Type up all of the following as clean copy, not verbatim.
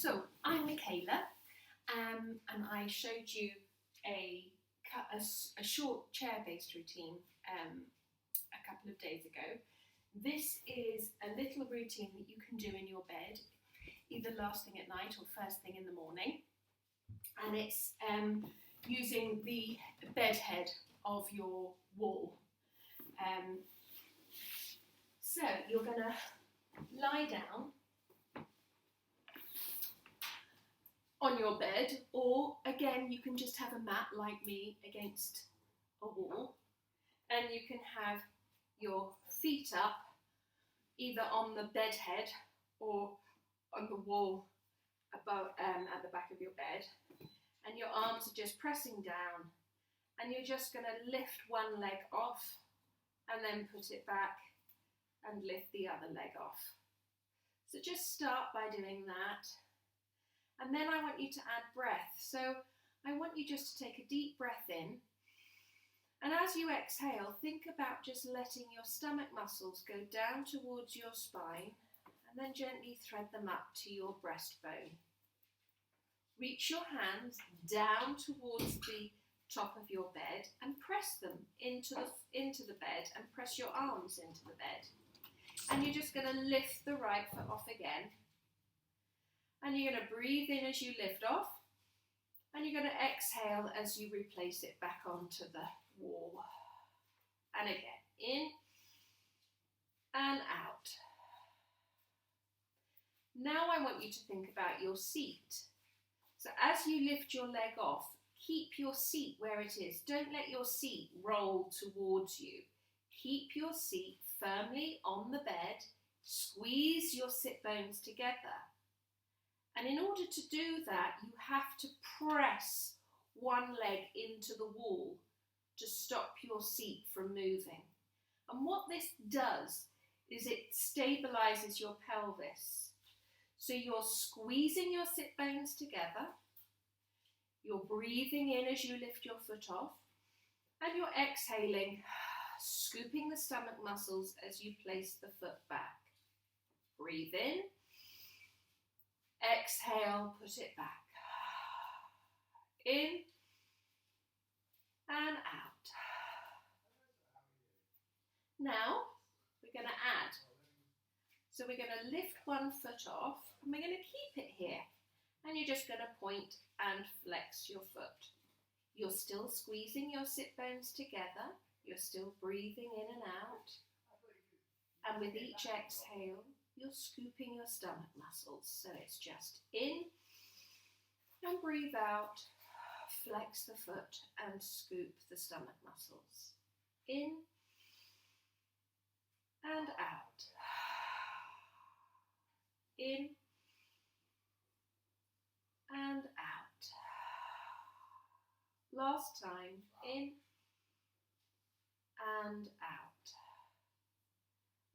So I'm Michaela, and I showed you a short chair-based routine a couple of days ago. This is a little routine that you can do in your bed, either last thing at night or first thing in the morning, and it's using the bed head of your wall. So you're going to lie down on your bed, or again you can just have a mat like me against a wall, and you can have your feet up either on the bed head or on the wall above at the back of your bed, and your arms are just pressing down, and you're just going to lift one leg off and then put it back and lift the other leg off. So just start by doing that. And then I want you to add breath. So I want you just to take a deep breath in. And as you exhale, think about just letting your stomach muscles go down towards your spine and then gently thread them up to your breastbone. Reach your hands down towards the top of your bed and press them into the bed, and press your arms into the bed. And you're just going to lift the right foot off again. And you're going to breathe in as you lift off, and you're going to exhale as you replace it back onto the wall. And again, in and out. Now I want you to think about your seat. So as you lift your leg off, keep your seat where it is. Don't let your seat roll towards you. Keep your seat firmly on the bed. Squeeze your sit bones together. And in order to do that, you have to press one leg into the wall to stop your seat from moving. And what this does is it stabilizes your pelvis. So you're squeezing your sit bones together, you're breathing in as you lift your foot off, and you're exhaling, scooping the stomach muscles as you place the foot back. Breathe in. Exhale, put it back. In and out. Now we're going to add. So we're going to lift one foot off and we're going to keep it here. And you're just going to point and flex your foot. You're still squeezing your sit bones together. You're still breathing in and out. And with each exhale, you're scooping your stomach muscles. So it's just in and breathe out, flex the foot and scoop the stomach muscles. In and out. In and out. Last time, in and out.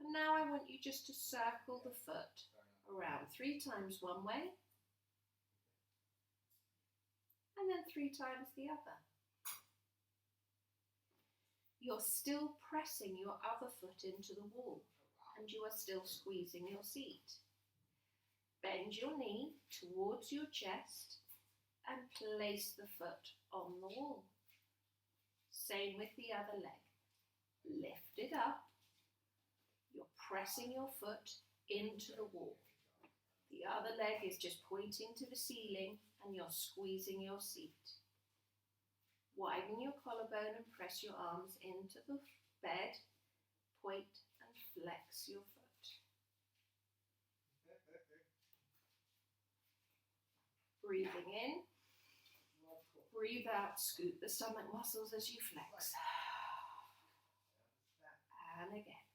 And now I want you just to circle the foot around 3 times one way, and then 3 times the other. You're still pressing your other foot into the wall, and you are still squeezing your seat. Bend your knee towards your chest and place the foot on the wall. Same with the other leg. Lift it up. You're pressing your foot into the wall. The other leg is just pointing to the ceiling and you're squeezing your seat. Widen your collarbone and press your arms into the bed. Point and flex your foot. Breathing in. Breathe out, scoop the stomach muscles as you flex. And again.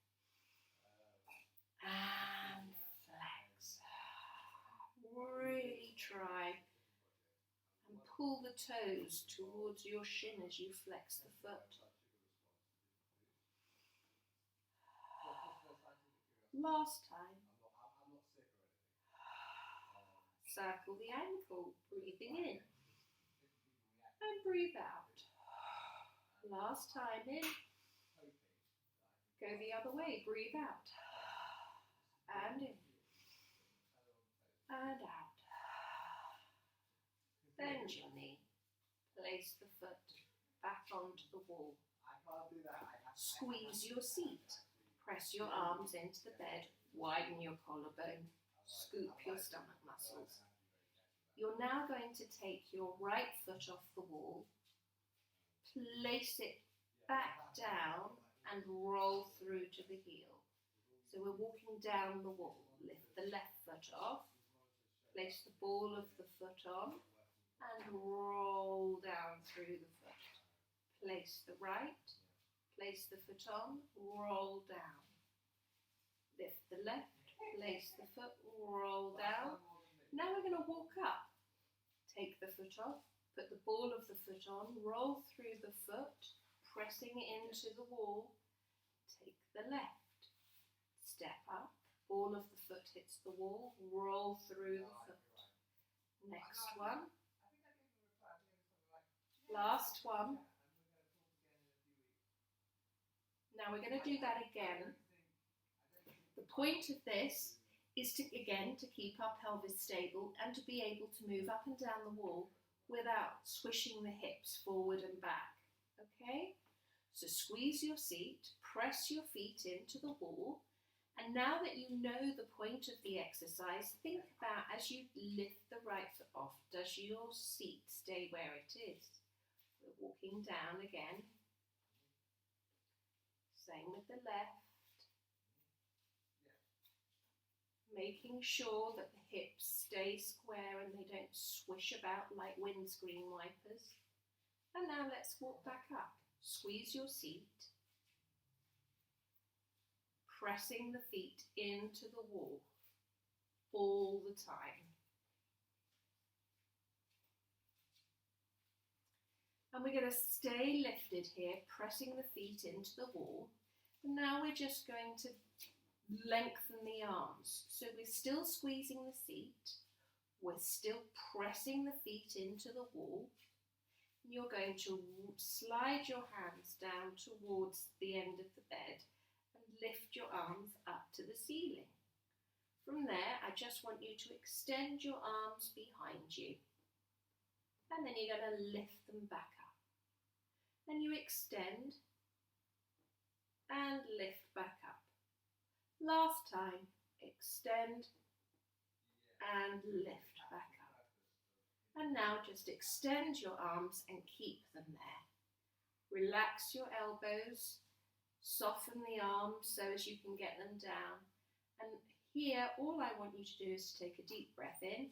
And flex. Really try and pull the toes towards your shin as you flex the foot. Last time. Circle the ankle, breathing in. And breathe out. Last time in. Go the other way, breathe out. And in. And out. bend your knee, place the foot back onto the wall. Squeeze your seat, press your arms into the bed, widen your collarbone, scoop your stomach muscles. You're now going to take your right foot off the wall, place it back down and roll through to the heel. So we're walking down the wall. Lift the left foot off, place the ball of the foot on and roll down through the foot. Place the right, place the foot on, roll down. Lift the left, place the foot, roll down. Now we're going to walk up. Take the foot off, put the ball of the foot on, roll through the foot, pressing into the wall. Take the left, step up, ball of the foot hits the wall, roll through the foot. Next one. Last one. Now we're going to do that again. The point of this is to keep our pelvis stable and to be able to move up and down the wall without swishing the hips forward and back. Okay? So squeeze your seat, press your feet into the wall, and now that you know the point of the exercise, think about as you lift the right foot off, does your seat stay where it is? We're walking down again. Same with the left. Making sure that the hips stay square and they don't swish about like windscreen wipers. And now let's walk back up. Squeeze your seat, pressing the feet into the wall all the time. And we're going to stay lifted here, pressing the feet into the wall. And now we're just going to lengthen the arms. So we're still squeezing the seat, we're still pressing the feet into the wall. You're going to slide your hands down towards the end of the bed and lift your arms up to the ceiling. From there, I just want you to extend your arms behind you. And then you're going to lift them back up. Then you extend and lift back up. Last time, extend and lift back up. And now just extend your arms and keep them there. Relax your elbows, soften the arms so as you can get them down. And here, all I want you to do is to take a deep breath in.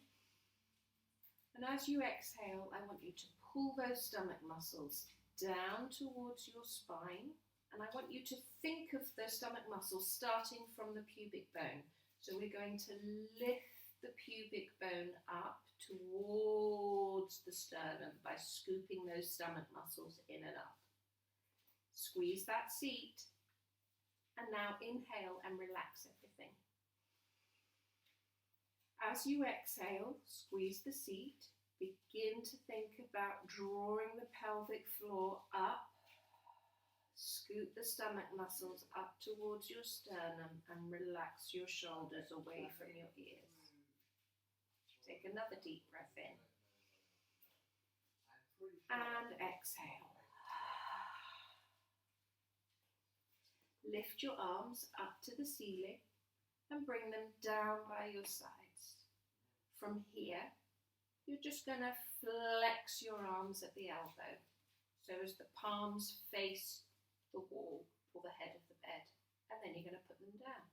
And as you exhale, I want you to pull those stomach muscles down towards your spine. And I want you to think of the stomach muscles starting from the pubic bone. So we're going to lift the pubic bone up towards the sternum by scooping those stomach muscles in and up. Squeeze that seat. And now inhale and relax everything. As you exhale, squeeze the seat. Begin to think about drawing the pelvic floor up. Scoop the stomach muscles up towards your sternum and relax your shoulders away from your ears. Take another deep breath in. And exhale. Lift your arms up to the ceiling and bring them down by your sides. From here, you're just going to flex your arms at the elbow so as the palms face the wall or the head of the bed, and then you're going to put them down.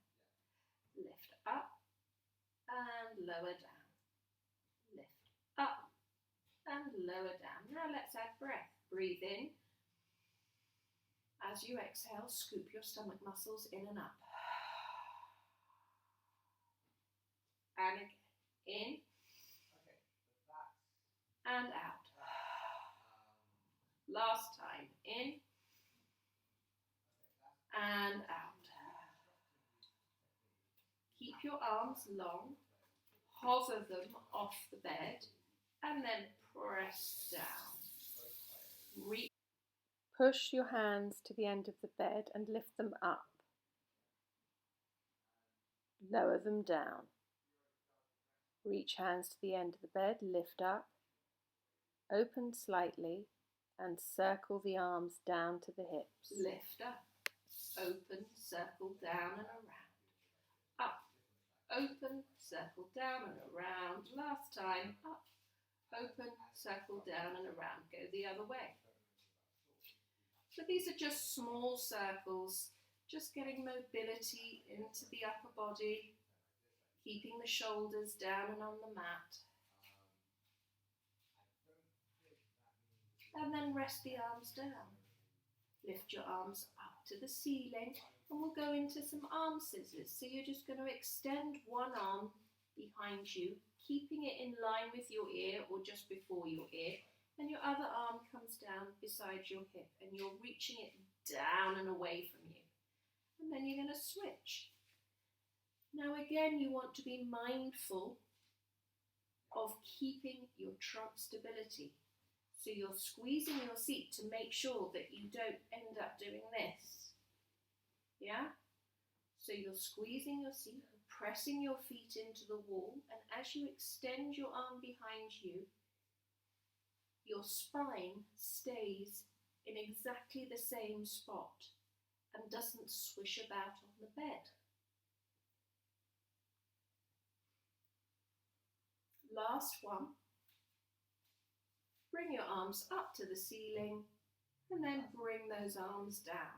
Lift up and lower down. Lift up and lower down. Now let's add breath. Breathe in. As you exhale, scoop your stomach muscles in and up. And again. In and out. Last time. In and out. Keep your arms long. Hover them off the bed and then press down. Push your hands to the end of the bed and lift them up. Lower them down. Reach hands to the end of the bed, lift up. Open slightly and circle the arms down to the hips. Lift up, open, circle down and around. Up, open, circle down and around. Last time, up, open, circle down and around. Go the other way. So these are just small circles, just getting mobility into the upper body, keeping the shoulders down and on the mat. And then rest the arms down. Lift your arms up to the ceiling and we'll go into some arm scissors. So you're just going to extend one arm behind you, keeping it in line with your ear or just before your ear. And your other arm comes down beside your hip and you're reaching it down and away from you. And then you're going to switch. Now again, you want to be mindful of keeping your trunk stability. So you're squeezing your seat to make sure that you don't end up doing this. Yeah? So you're squeezing your seat, pressing your feet into the wall, and as you extend your arm behind you, your spine stays in exactly the same spot and doesn't swish about on the bed. Last one. Bring your arms up to the ceiling and then bring those arms down.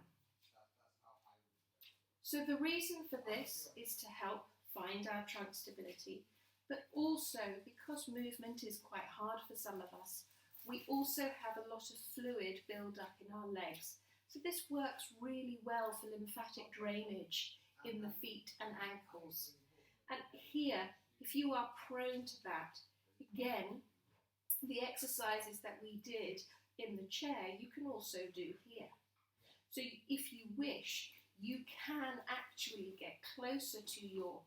So the reason for this is to help find our trunk stability, but also because movement is quite hard for some of us, we also have a lot of fluid build up in our legs. So this works really well for lymphatic drainage in the feet and ankles. And here, if you are prone to that, again, the exercises that we did in the chair, you can also do here. So if you wish, you can actually get closer to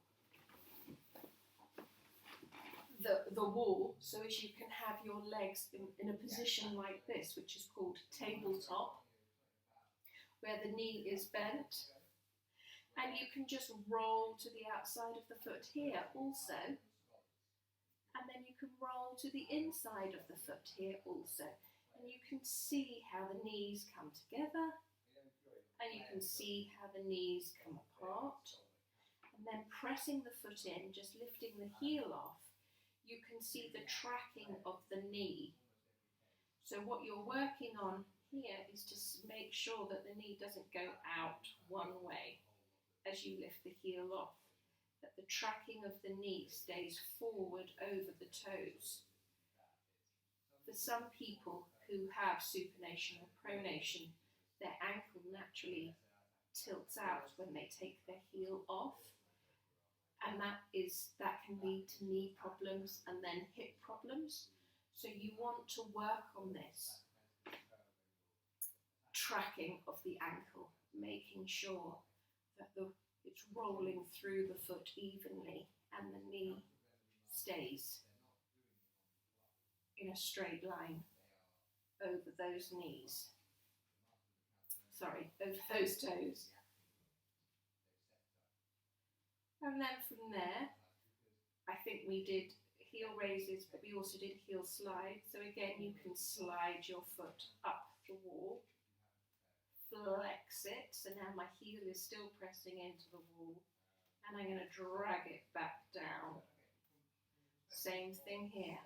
the wall, so as you can have your legs in a position like this, which is called tabletop, where the knee is bent. And you can just roll to the outside of the foot here also. And then you can roll to the inside of the foot here also. And you can see how the knees come together. And you can see how the knees come apart. And then pressing the foot in, just lifting the heel off, you can see the tracking of the knee. So what you're working on here is to make sure that the knee doesn't go out one way as you lift the heel off, that the tracking of the knee stays forward over the toes. For some people who have supination or pronation, their ankle naturally tilts out when they take their heel off, and that can lead to knee problems and then hip problems. So you want to work on this tracking of the ankle, making sure that it's rolling through the foot evenly and the knee stays in a straight line over those knees. Sorry, over those toes. And then from there, I think we did heel raises, but we also did heel slides. So again, you can slide your foot up the wall, flex it. So now my heel is still pressing into the wall, and I'm going to drag it back down. Same thing here.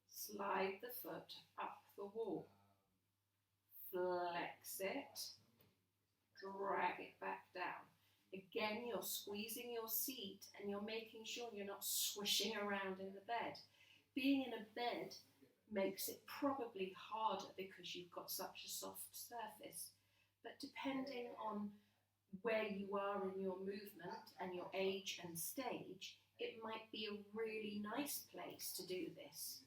Slide the foot up the wall, flex it, drag it back down. Again, you're squeezing your seat and you're making sure you're not swishing around in the bed. Being in a bed makes it probably harder because you've got such a soft surface. But depending on where you are in your movement and your age and stage, it might be a really nice place to do this.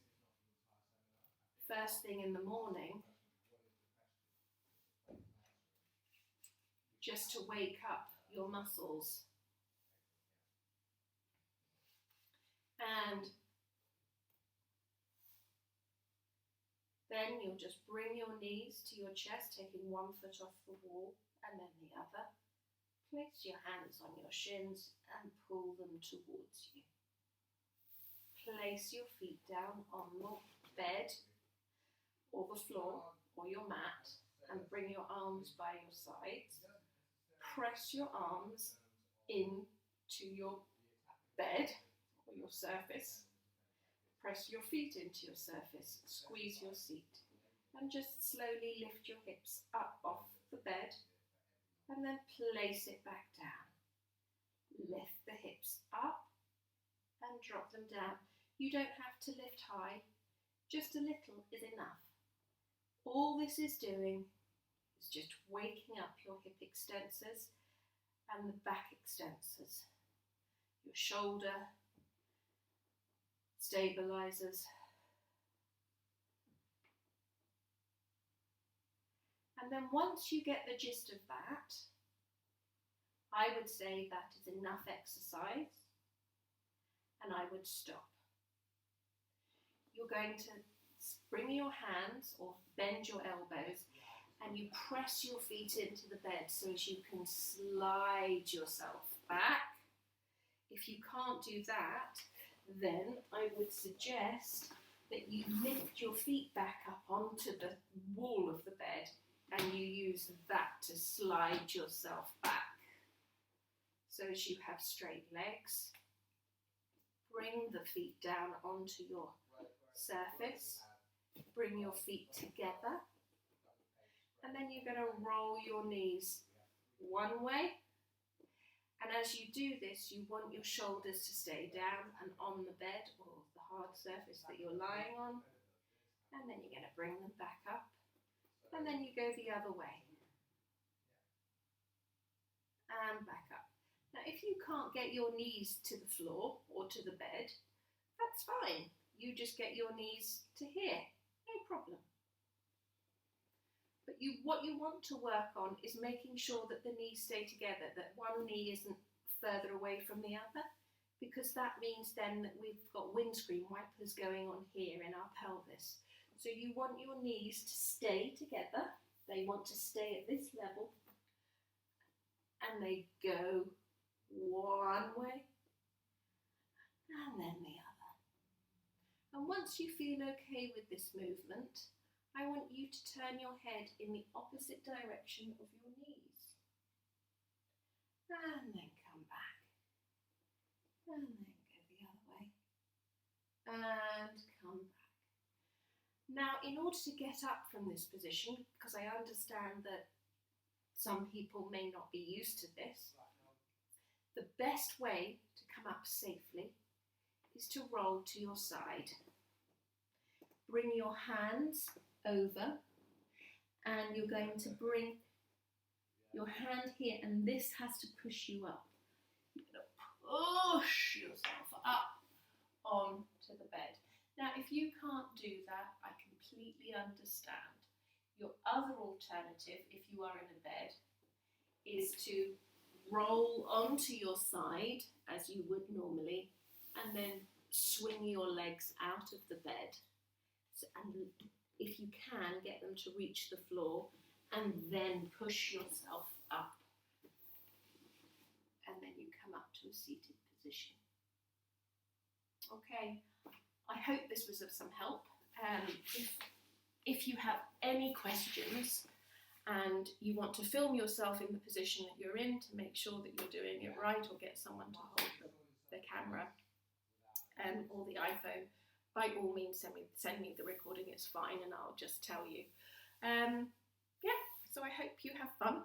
First thing in the morning, just to wake up your muscles. And then you'll just bring your knees to your chest, taking one foot off the wall and then the other. Place your hands on your shins and pull them towards you. Place your feet down on the bed or the floor or your mat and bring your arms by your sides. Press your arms into your bed or your surface. Press your feet into your surface. Squeeze your seat. And just slowly lift your hips up off the bed and then place it back down. Lift the hips up and drop them down. You don't have to lift high, just a little is enough. All this is doing is just waking up your hip extensors and the back extensors, your shoulder stabilizers. And then once you get the gist of that, I would say that is enough exercise and I would stop. You're going to bring your hands or bend your elbows and you press your feet into the bed so as you can slide yourself back. If you can't do that, then I would suggest that you lift your feet back up onto the wall of the bed and you use that to slide yourself back. So as you have straight legs, bring the feet down onto your surface, bring your feet together, and then you're going to roll your knees one way. And as you do this, you want your shoulders to stay down and on the bed or the hard surface that you're lying on. And then you're going to bring them back up. And then you go the other way. And back up. Now, if you can't get your knees to the floor or to the bed, that's fine. You just get your knees to here. No problem. But what you want to work on is making sure that the knees stay together, that one knee isn't further away from the other, because that means then that we've got windscreen wipers going on here in our pelvis. So you want your knees to stay together. They want to stay at this level. And they go one way and then the other. And once you feel okay with this movement, I want you to turn your head in the opposite direction of your knees. And then come back. And then go the other way. And come back. Now, in order to get up from this position, because I understand that some people may not be used to this, the best way to come up safely is to roll to your side. Bring your hands over and you're going to bring your hand here and this has to push you up. You're going to push yourself up onto the bed. Now, if you can't do that, I completely understand. Your other alternative, if you are in a bed, is to roll onto your side as you would normally and then swing your legs out of the bed. And if you can, get them to reach the floor and then push yourself up. And then you come up to a seated position. Okay, I hope this was of some help. If you have any questions and you want to film yourself in the position that you're in to make sure that you're doing it right, or get someone to hold the camera or the iPhone, by all means send me the recording, it's fine, and I'll just tell you. Yeah, so I hope you have fun.